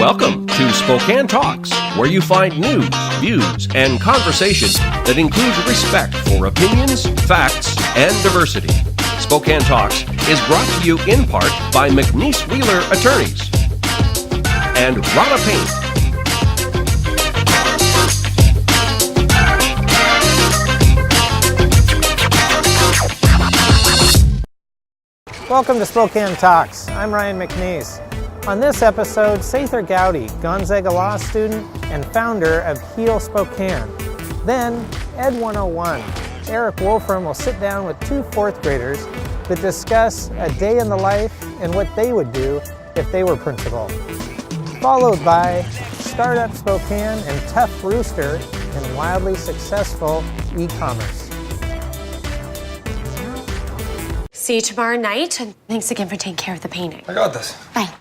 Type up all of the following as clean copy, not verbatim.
Welcome to Spokane Talks, where you find news, views, and conversation that includes respect for opinions, facts, and diversity. Spokane Talks is brought to you in part by McNeice Wheeler Attorneys and Rana Paint. Welcome to Spokane Talks. I'm Ryan McNeice. On this episode, Sather Gowdy, Gonzaga law student and founder of Heal Spokane. Then, Ed 101. Erik Wolfrum will sit down with two fourth graders to discuss a day in the life and what they would do if they were principal. Followed by Startup Spokane and Tough Rooster and wildly successful e-commerce. See you tomorrow night, and thanks again for taking care of the painting. I got this. Bye.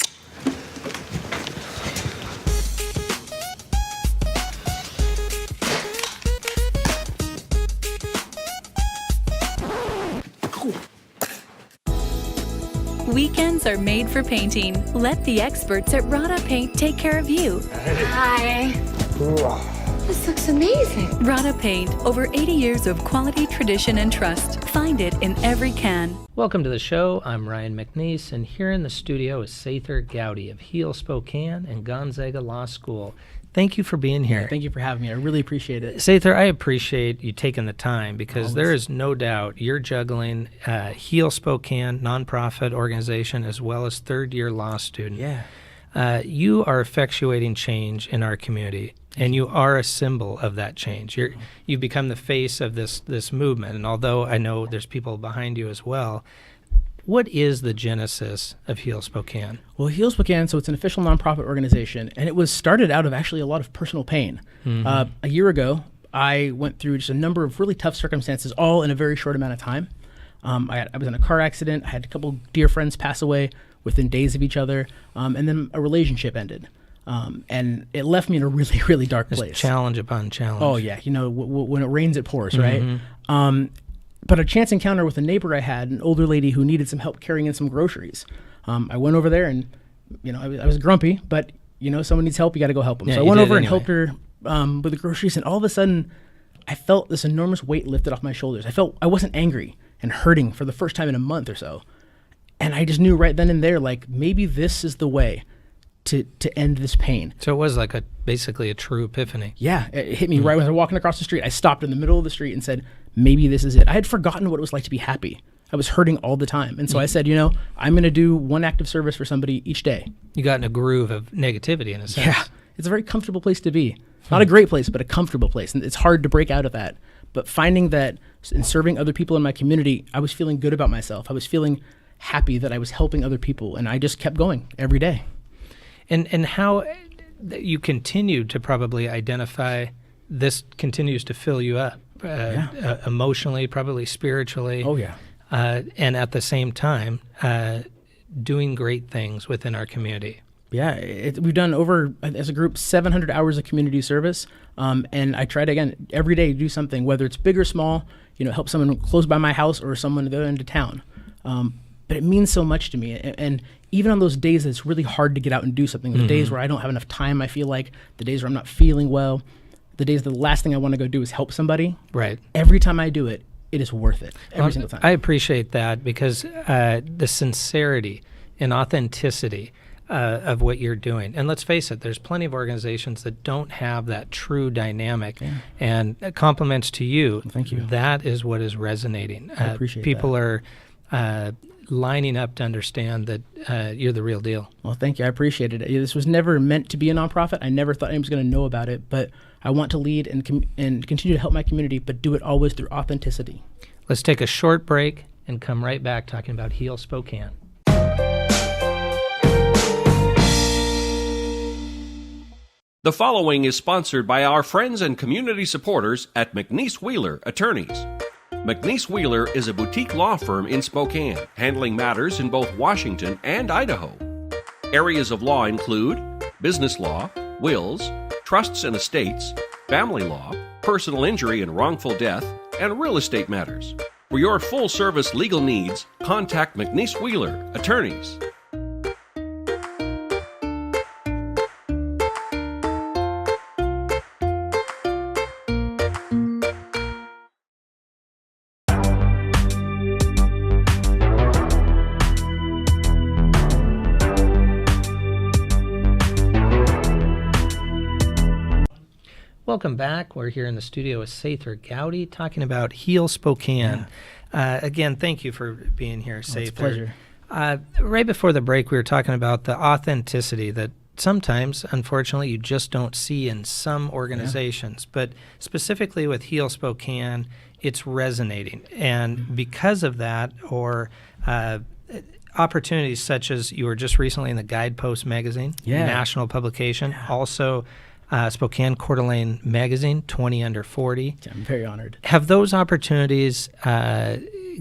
Weekends are made for painting. Let the experts at Rana Paint take care of you. Hi. This looks amazing. Rana Paint, over 80 years of quality, tradition, and trust. Find it in every can. Welcome to the show. I'm Ryan McNeice, and here in the studio is Sather Gowdy of Heal Spokane and Gonzaga Law School. Thank you for being here. Thank you for having me. I really appreciate it. Sather, I appreciate you taking the time because there is no doubt you're juggling Heal Spokane, nonprofit organization, as well as third-year law student. Yeah. You are effectuating change in our community, and you are a symbol of that change. You've become the face of this movement, and although I know there's people behind you as well, what is the genesis of Heal Spokane? Well, Heal Spokane, so it's an official nonprofit organization, and it was started out of actually a lot of personal pain. Mm-hmm. A year ago, I went through just a number of really tough circumstances, all in a very short amount of time. I was in a car accident. I had a couple dear friends pass away within days of each other, and then a relationship ended. And it left me in a really, really dark place. Challenge upon challenge. Oh, yeah. You know, when it rains, it pours, right? But a chance encounter with a neighbor I had, an older lady who needed some help carrying in some groceries. I went over there and, you know, I was grumpy, but, you know, someone needs help, you got to go help them. Yeah, so I went over and helped her with the groceries, and all of a sudden, I felt this enormous weight lifted off my shoulders. I wasn't angry and hurting for the first time in a month or so. And I just knew right then and there, like, maybe this is the way to end this pain. So it was like basically a true epiphany. Yeah, it hit me right when I was walking across the street. I stopped in the middle of the street and said, maybe this is it. I had forgotten what it was like to be happy. I was hurting all the time. And so I said, you know, I'm going to do one act of service for somebody each day. You got in a groove of negativity in a sense. Yeah, it's a very comfortable place to be. Not a great place, but a comfortable place. And it's hard to break out of that. But finding that in serving other people in my community, I was feeling good about myself. I was feeling happy that I was helping other people. And I just kept going every day. And how you continue to probably identify this continues to fill you up emotionally, probably spiritually. Oh, yeah. And at the same time, doing great things within our community. Yeah, we've done over, as a group, 700 hours of community service. And I try to, again, every day do something, whether it's big or small, you know, help someone close by my house or someone at the other end of town. But it means so much to me. And even on those days that it's really hard to get out and do something, the days where I don't have enough time, I feel like, the days where I'm not feeling well, the days the last thing I want to go do is help somebody. Right. Every time I do it, it is worth it. Every single time. I appreciate that because the sincerity and authenticity of what you're doing. And let's face it, there's plenty of organizations that don't have that true dynamic. Yeah. And compliments to you. Thank you. That is what is resonating. I appreciate people that. are lining up to understand that you're the real deal. Well, thank you. I appreciate it. This was never meant to be a nonprofit. I never thought anyone was going to know about it, but I want to lead and continue to help my community, but do it always through authenticity. Let's take a short break and come right back talking about Heal Spokane. The following is sponsored by our friends and community supporters at McNeice Wheeler Attorneys. McNeice Wheeler is a boutique law firm in Spokane, handling matters in both Washington and Idaho. Areas of law include business law, wills, trusts and estates, family law, personal injury and wrongful death, and real estate matters. For your full-service legal needs, contact McNeice Wheeler Attorneys. Welcome back. We're here in the studio with Sather Gowdy talking about Heal Spokane. Again, thank you for being here, Sather. It's a pleasure. Right before the break, we were talking about the authenticity that sometimes, unfortunately, you just don't see in some organizations. But specifically with Heal Spokane, it's resonating. And because of that, or opportunities such as you were just recently in the Guidepost magazine, national publication, also Spokane Coeur d'Alene magazine, 20 under 40. I'm very honored. Have those opportunities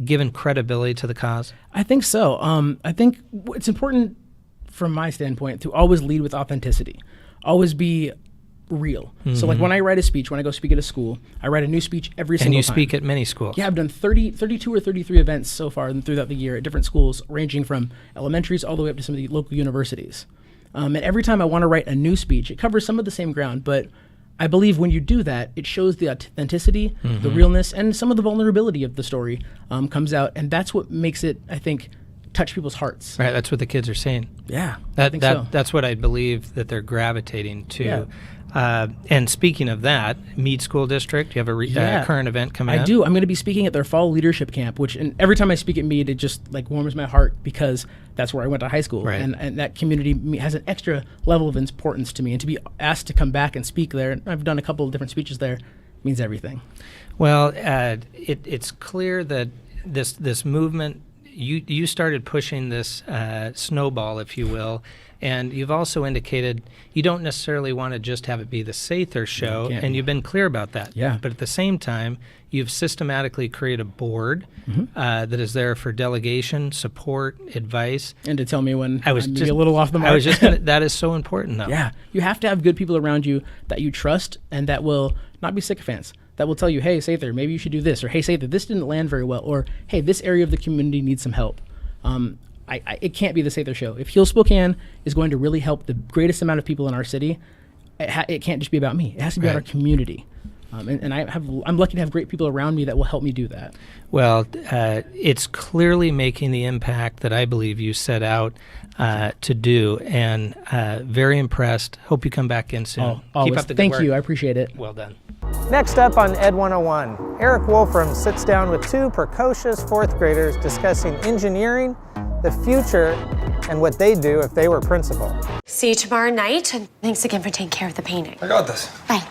given credibility to the cause? I think so. I think it's important from my standpoint to always lead with authenticity, always be real. So like when I write a speech, when I go speak at a school, I write a new speech every single time. And you speak at many schools. Yeah, I've done 32 or 33 events so far throughout the year at different schools, ranging from elementaries all the way up to some of the local universities. And every time I want to write a new speech, it covers some of the same ground, but I believe when you do that, it shows the authenticity, the realness, and some of the vulnerability of the story comes out, and that's what makes it, I think, touch people's hearts. Right, that's what the kids are saying. Yeah, I think so. That's what I believe that they're gravitating to. And speaking of that, Meade School District, you have a current event coming up? I do. I'm going to be speaking at their fall leadership camp, and every time I speak at Meade, it just like warms my heart because that's where I went to high school. Right. And that community has an extra level of importance to me. And to be asked to come back and speak there, and I've done a couple of different speeches there, means everything. Well, it's clear that this movement, you started pushing this snowball, if you will, and you've also indicated you don't necessarily want to just have it be the Sather show, and you've been clear about that. Yeah. But at the same time, you've systematically created a board that is there for delegation, support, advice. And to tell me when I'm a little off the mark. I was just gonna, that is so important, though. Yeah. You have to have good people around you that you trust and that will not be sycophants. That will tell you, hey, Sather, maybe you should do this, or hey, Sather, this didn't land very well, or hey, this area of the community needs some help. It can't be the Sather show. If Heal Spokane is going to really help the greatest amount of people in our city, it can't just be about me. It has to be about our community. And I'm lucky to have great people around me that will help me do that. Well, it's clearly making the impact that I believe you set out to do, and very impressed. Hope you come back in soon. Always. Keep up the good Thank work. you. I appreciate it. Well done. Next up on Ed 101, Erik Wolfrum sits down with two precocious fourth graders discussing engineering, the future, and what they'd do if they were principal. See you tomorrow night, and thanks again for taking care of the painting. I got this. Bye.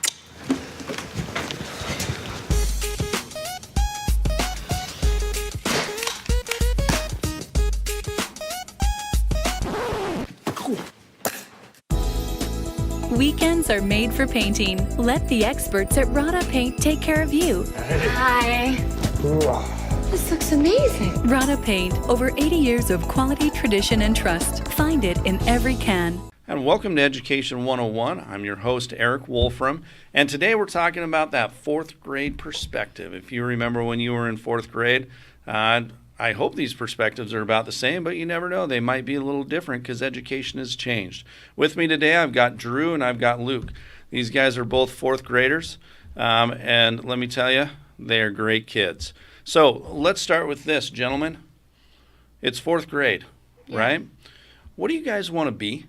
Weekends are made for painting. Let the experts at Rada Paint take care of you. Hi. This looks amazing. Rada Paint, over 80 years of quality, tradition, and trust. Find it in every can. And welcome to Education 101. I'm your host, Erik Wolfrum, and today we're talking about that fourth grade perspective. If you remember when you were in fourth grade, I hope these perspectives are about the same, but you never know. They might be a little different because education has changed. With me today, I've got Drew and I've got Luke. These guys are both fourth graders, and let me tell you, they are great kids. So let's start with this, gentlemen. It's fourth grade, right? What do you guys want to be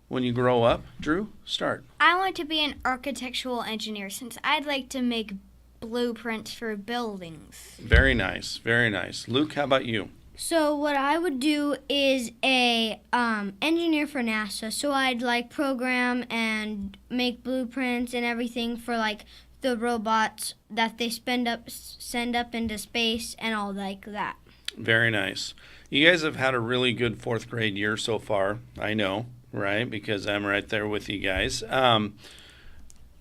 when you grow up? Drew, start. I want to be an architectural engineer since I'd like to make blueprints for buildings. Very nice, very nice. Luke, how about you? So what I would do is a engineer for NASA. So I'd like program and make blueprints and everything for like the robots that they send up into space and all like that. Very nice. You guys have had a really good fourth grade year so far. I know, right? Because I'm right there with you guys.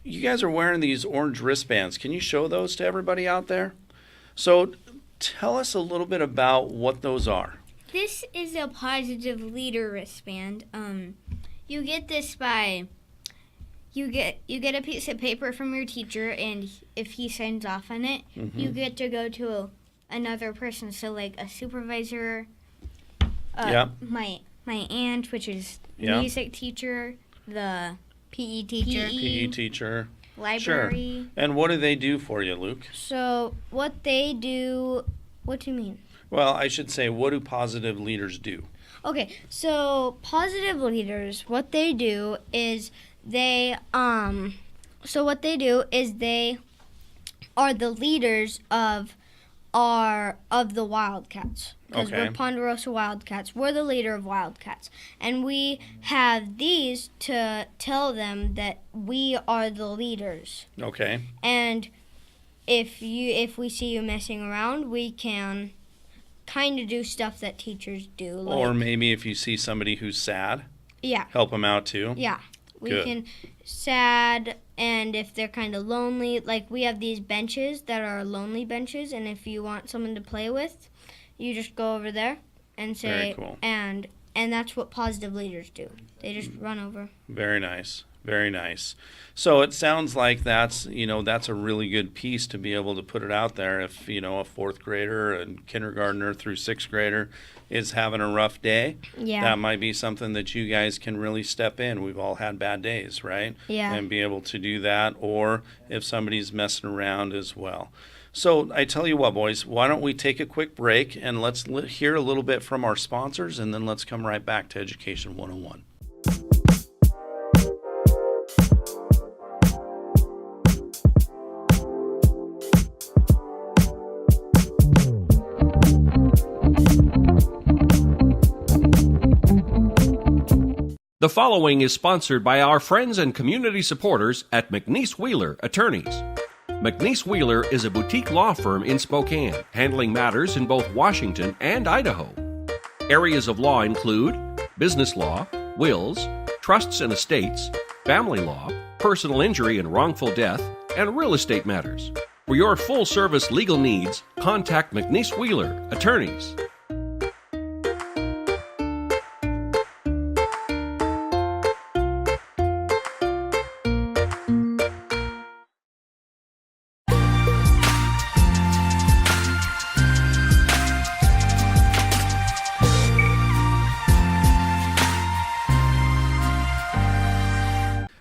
You guys are wearing these orange wristbands. Can you show those to everybody out there? So tell us a little bit about what those are. This is a positive leader wristband. You get this by you get a piece of paper from your teacher, and if he signs off on it, you get to go to another person. So like a supervisor, my aunt, which is the music teacher, the PE teacher, library. Sure. And what do they do for you, Luke? So what they do, what do you mean? Well, I should say, what do positive leaders do? Okay, so positive leaders, what they do is they So what they do is they are the leaders of the Wildcats. Because we're Ponderosa Wildcats. We're the leader of Wildcats. And we have these to tell them that we are the leaders. Okay. And if we see you messing around, we can kind of do stuff that teachers do. Like, or maybe if you see somebody who's sad, help them out too. Yeah. We can sad, and if they're kind of lonely, like we have these benches that are lonely benches, and if you want someone to play with, you just go over there and say, Very cool. and that's what positive leaders do. They just run over. Very nice. Very nice. So it sounds like that's a really good piece to be able to put it out there. If, a fourth grader and kindergartner through sixth grader is having a rough day, that might be something that you guys can really step in. We've all had bad days, right? Yeah. And be able to do that, or if somebody's messing around as well. So I tell you what, boys, why don't we take a quick break and let's hear a little bit from our sponsors, and then let's come right back to Education 101. The following is sponsored by our friends and community supporters at McNeice Wheeler Attorneys. McNeice Wheeler is a boutique law firm in Spokane, handling matters in both Washington and Idaho. Areas of law include business law, wills, trusts and estates, family law, personal injury and wrongful death, and real estate matters. For your full-service legal needs, contact McNeice Wheeler Attorneys.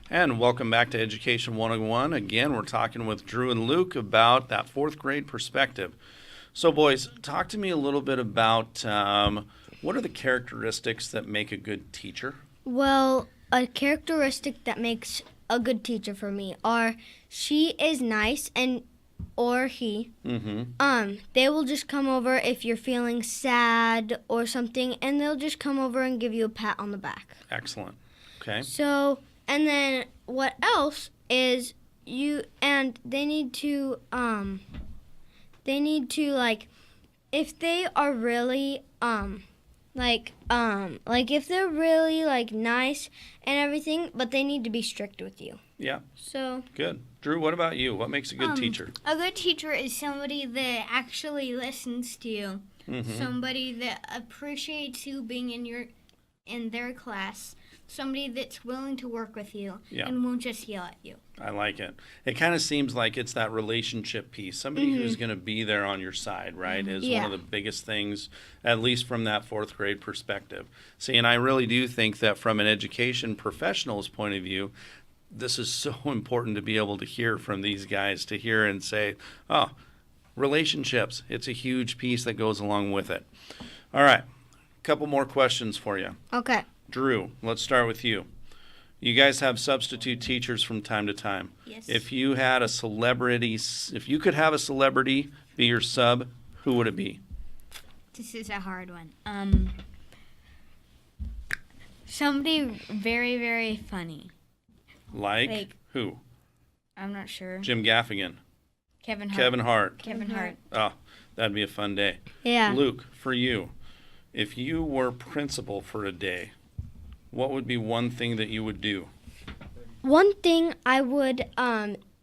And welcome back to Education 101. Again, we're talking with Drew and Luke about that fourth grade perspective. So, boys, talk to me a little bit about what are the characteristics that make a good teacher? Well, a characteristic that makes a good teacher for me are she is nice or he. They will just come over if you're feeling sad or something, and they'll just come over and give you a pat on the back. Excellent. Okay. So, and then what else is they need to like, if they are really if they're really like nice and everything, but they need to be strict with you. Yeah. So good. Drew, what about you? What makes a good teacher? A good teacher is somebody that actually listens to you. Somebody that appreciates you being in their class. Somebody that's willing to work with you and won't just yell at you. I like it. It kind of seems like it's that relationship piece. Somebody who's going to be there on your side, right, is one of the biggest things, at least from that fourth grade perspective. See, and I really do think that from an education professional's point of view, this is so important to be able to hear from these guys, to hear and say, oh, relationships, it's a huge piece that goes along with it. All right, a couple more questions for you. Okay. Drew, let's start with you. You guys have substitute teachers from time to time. Yes. If you could have a celebrity be your sub, who would it be? This is a hard one. Somebody very, very funny. Like who? I'm not sure. Jim Gaffigan. Kevin Hart. Kevin Hart. Oh, that'd be a fun day. Yeah. Luke, for you, if you were principal for a day, what would be one thing that you would do? One thing I would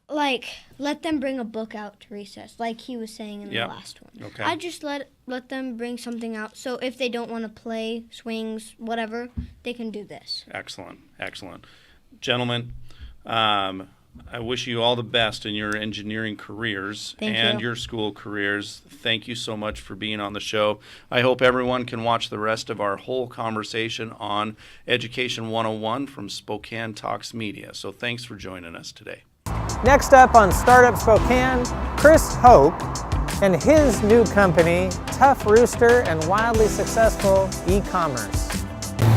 let them bring a book out to recess, like he was saying in the last one. Okay. I just let them bring something out, so if they don't want to play swings, whatever, they can do this. Excellent. Gentlemen, I wish you all the best in your engineering careers and your school careers. Thank you so much for being on the show. I hope everyone can watch the rest of our whole conversation on Education 101 from Spokane Talks Media. So thanks for joining us today. Next up on Startup Spokane, Chris Hope and his new company, Tough Rooster and Wildly Successful E-Commerce.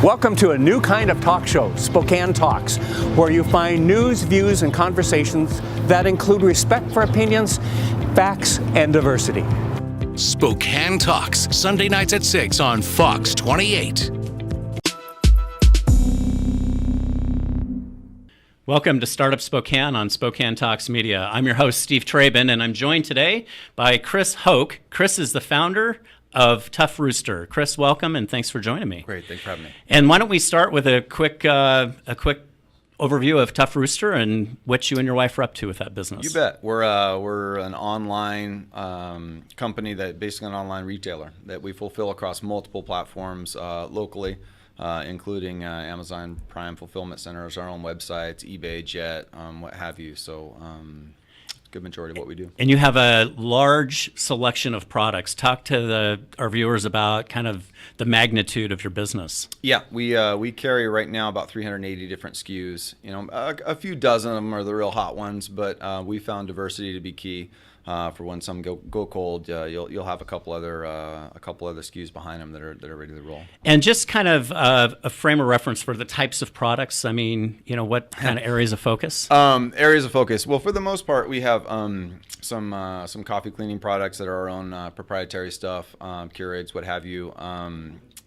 Welcome to a new kind of talk show, Spokane Talks, where you find news, views, and conversations that include respect for opinions, facts, and diversity. Spokane Talks, Sunday nights at 6 on Fox 28. Welcome to Startup Spokane on Spokane Talks Media. I'm your host, Steve Trabin, and I'm joined today by Chris Hoke. Chris is the founder of Tough Rooster. Chris, welcome, and thanks for joining me. Great, thanks for having me. And why don't we start with a quick overview of Tough Rooster and what you and your wife are up to with that business. You bet. We're an online company that basically an online retailer that we fulfill across multiple platforms locally, including Amazon Prime Fulfillment Centers, our own websites, eBay, Jet, what have you. So good majority of what we do. And you have a large selection of products. Talk to our viewers about kind of the magnitude of your business. Yeah, we carry right now about 380 different SKUs. You know, a few dozen of them are the real hot ones, but we found diversity to be key. For when some go cold, you'll have a couple other SKUs behind them that are ready to roll. And just kind of a frame of reference for the types of products. I mean, you know, what kind of areas of focus? Areas of focus. Well, for the most part, we have some coffee cleaning products that are our own proprietary stuff, Keurigs, what have you.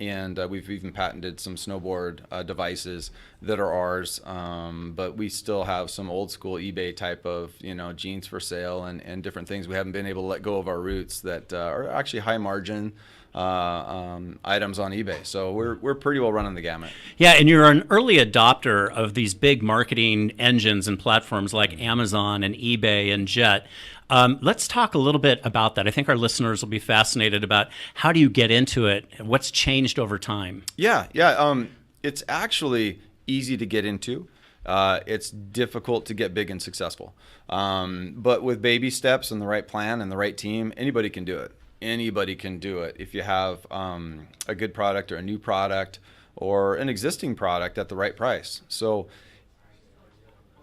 And we've even patented some snowboard devices that are ours, but we still have some old school eBay type of, you know, jeans for sale and different things. We haven't been able to let go of our roots that are actually high margin items on eBay. So we're pretty well running the gamut. Yeah, and you're an early adopter of these big marketing engines and platforms like Amazon and eBay and Jet. Let's talk a little bit about that. I think our listeners will be fascinated about how do you get into it? What's changed over time? Yeah. It's actually easy to get into. It's difficult to get big and successful. But with baby steps and the right plan and the right team, anybody can do it. Anybody can do it if you have a good product or a new product or an existing product at the right price. So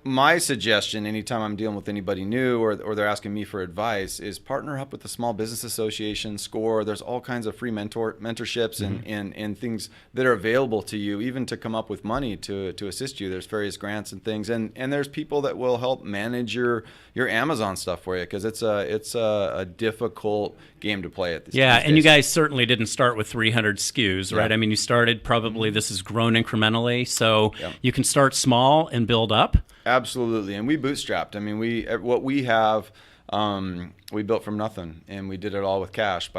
my suggestion anytime I'm dealing with anybody new or they're asking me for advice is partner up with the Small Business Association, SCORE. There's all kinds of free mentorships and things that are available to you, even to come up with money to assist you. There's various grants and things, and there's people that will help manage your Amazon stuff for you, because it's a difficult game to play at this. Yeah, these and days. you guys certainly didn't start with 300 SKUs, right? Yeah. I mean, you started probably, this has grown incrementally, so Yeah. you can start small and build up. Absolutely, and we bootstrapped. I mean, what we have, we built from nothing, and we did it all with cash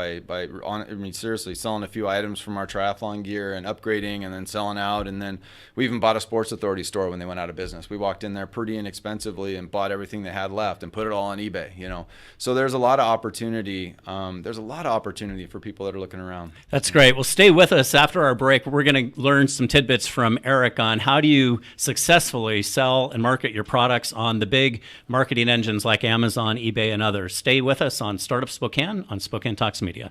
seriously selling a few items from our triathlon gear and upgrading, and then selling out. And then we even bought a Sports Authority store when they went out of business. We walked in there pretty inexpensively and bought everything they had left and put it all on eBay. You know, so there's a lot of opportunity. There's a lot of opportunity for people that are looking around. That's great. Well, stay with us after our break. We're going to learn some tidbits from Erik on how do you successfully sell and market your products on the big marketing engines like Amazon, eBay, and others. Stay with us on Startup Spokane on Spokane Talks Media.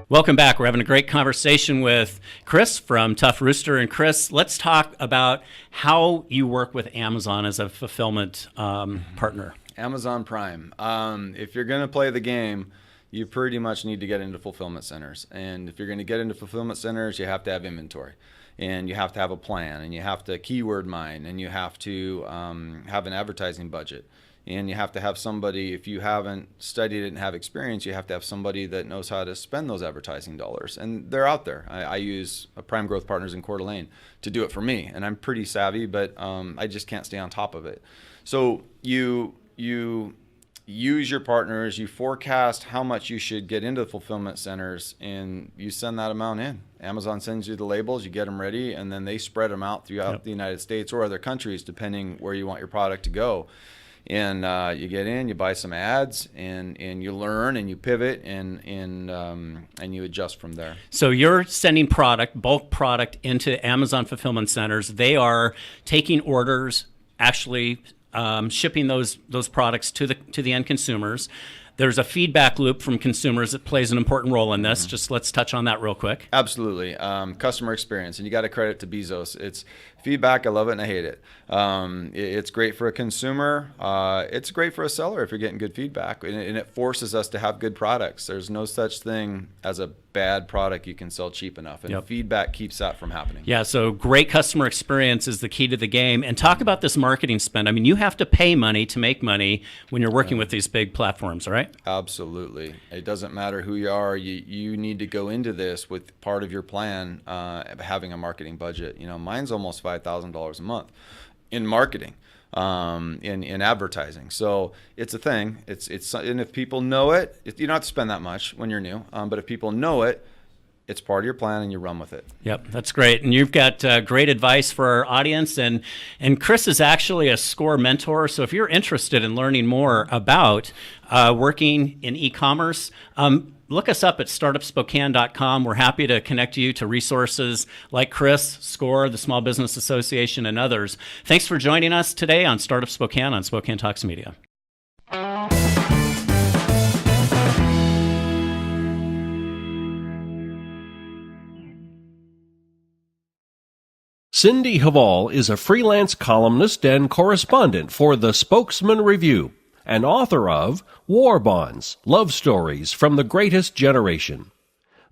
Welcome back. We're having a great conversation with Chris from Tough Rooster. And Chris, let's talk about how you work with Amazon as a fulfillment partner. Amazon Prime. If you're going to play the game, you pretty much need to get into fulfillment centers. And if you're going to get into fulfillment centers, you have to have inventory. And you have to have a plan. And you have to keyword mine. And you have to have an advertising budget. And you have to have somebody, if you haven't studied it and have experience, you have to have somebody that knows how to spend those advertising dollars. And they're out there. I use Prime Growth Partners in Coeur d'Alene to do it for me. And I'm pretty savvy, but I just can't stay on top of it. So you use your partners, you forecast how much you should get into the fulfillment centers, and you send that amount in. Amazon sends you the labels, you get them ready, and then they spread them out throughout the United States or other countries, depending where you want your product to go. And you get in, you buy some ads, and you learn, and you pivot, and you adjust from there. So you're sending bulk product into Amazon fulfillment centers. They are taking orders, actually shipping those products to the end consumers. there's a feedback loop from consumers that plays an important role in this. Just let's touch on that real quick. Absolutely. Customer experience, and you got to credit to Bezos. It's feedback. I love it and I hate it. It's great for a consumer. It's great for a seller if you're getting good feedback, and it forces us to have good products. There's no such thing as a bad product you can sell cheap enough, and feedback keeps that from happening. Yeah, so great customer experience is the key to the game. And talk about this marketing spend. I mean, you have to pay money to make money when you're working with these big platforms, right? Absolutely. It doesn't matter who you are. You need to go into this with part of your plan having a marketing budget. You know, mine's almost $5,000 a month in marketing, in advertising. So it's a thing. It's and if people know it, you don't have to spend that much when you're new. But if people know it, it's part of your plan and you run with it. Yep, that's great. And you've got great advice for our audience. And Chris is actually a SCORE mentor. So if you're interested in learning more about working in e-commerce, look us up at startupspokane.com. We're happy to connect you to resources like Chris, SCORE, the Small Business Association, and others. Thanks for joining us today on Startup Spokane on Spokane Talks Media. Cindy Hall is a freelance columnist and correspondent for the Spokesman Review and author of War Bonds, Love Stories from the Greatest Generation.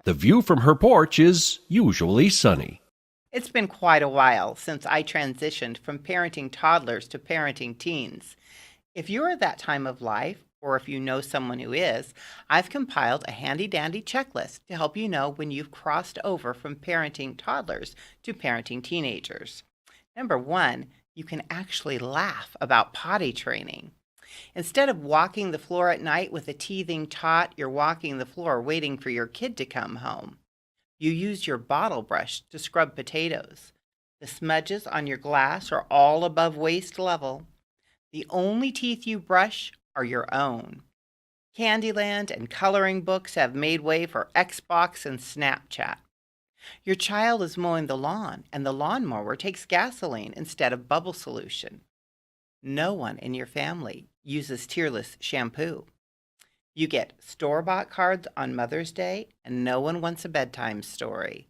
The view from her porch is usually sunny. It's been quite a while since I transitioned from parenting toddlers to parenting teens. If you're at that time of life, or if you know someone who is, I've compiled a handy-dandy checklist to help you know when you've crossed over from parenting toddlers to parenting teenagers. Number 1, you can actually laugh about potty training. Instead of walking the floor at night with a teething tot, you're walking the floor waiting for your kid to come home. You use your bottle brush to scrub potatoes. The smudges on your glass are all above waist level. The only teeth you brush are your own. Candyland and coloring books have made way for Xbox and Snapchat. Your child is mowing the lawn, and the lawnmower takes gasoline instead of bubble solution. No one in your family uses tearless shampoo. You get store-bought cards on Mother's Day, and no one wants a bedtime story.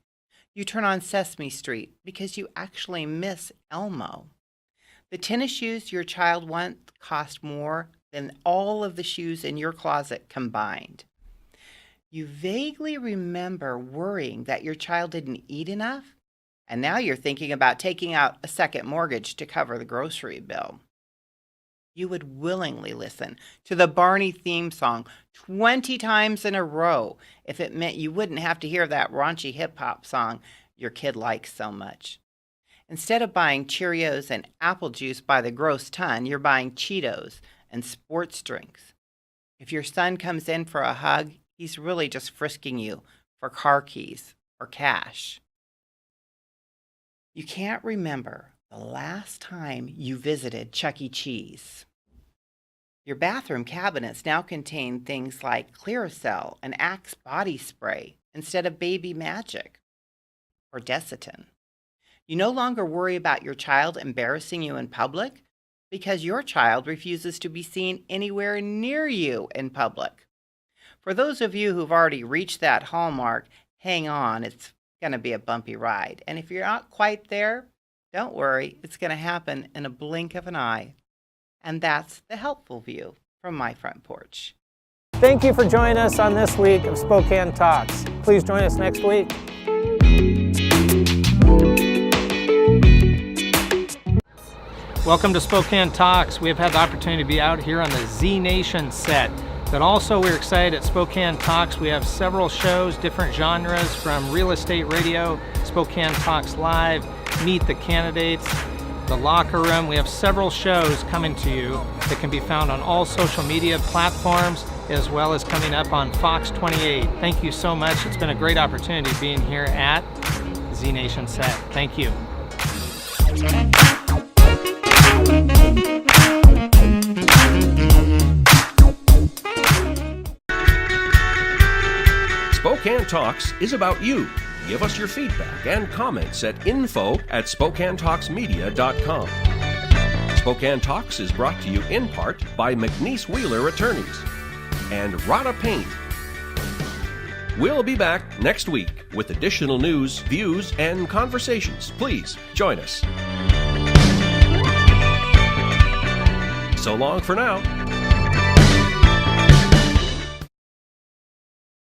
You turn on Sesame Street because you actually miss Elmo. The tennis shoes your child wants cost more than all of the shoes in your closet combined. You vaguely remember worrying that your child didn't eat enough, and now you're thinking about taking out a second mortgage to cover the grocery bill. You would willingly listen to the Barney theme song 20 times in a row if it meant you wouldn't have to hear that raunchy hip-hop song your kid likes so much. Instead of buying Cheerios and apple juice by the gross ton, you're buying Cheetos and sports drinks. If your son comes in for a hug, he's really just frisking you for car keys or cash. You can't remember the last time you visited Chuck E. Cheese. Your bathroom cabinets now contain things like Clearasil and Axe body spray instead of Baby Magic or Desitin. You no longer worry about your child embarrassing you in public because your child refuses to be seen anywhere near you in public. For those of you who've already reached that hallmark, hang on, it's going to be a bumpy ride. And if you're not quite there, don't worry, it's going to happen in a blink of an eye. And that's the helpful view from my front porch. Thank you for joining us on this week of Spokane Talks. Please join us next week. Welcome to Spokane Talks. We have had the opportunity to be out here on the Z Nation set. But also we're excited at Spokane Talks. We have several shows, different genres, from Real Estate Radio, Spokane Talks Live, Meet the Candidates, The Locker Room. We have several shows coming to you that can be found on all social media platforms, as well as coming up on Fox 28. Thank you so much. It's been a great opportunity being here at Z Nation set. Thank you. Spokane Talks is about you. Give us your feedback and comments at info@SpokaneTalksMedia.com. Spokane Talks is brought to you in part by McNeice Wheeler Attorneys. and Rada Paint. We'll be back next week with additional news, views, and conversations. Please join us. So long for now.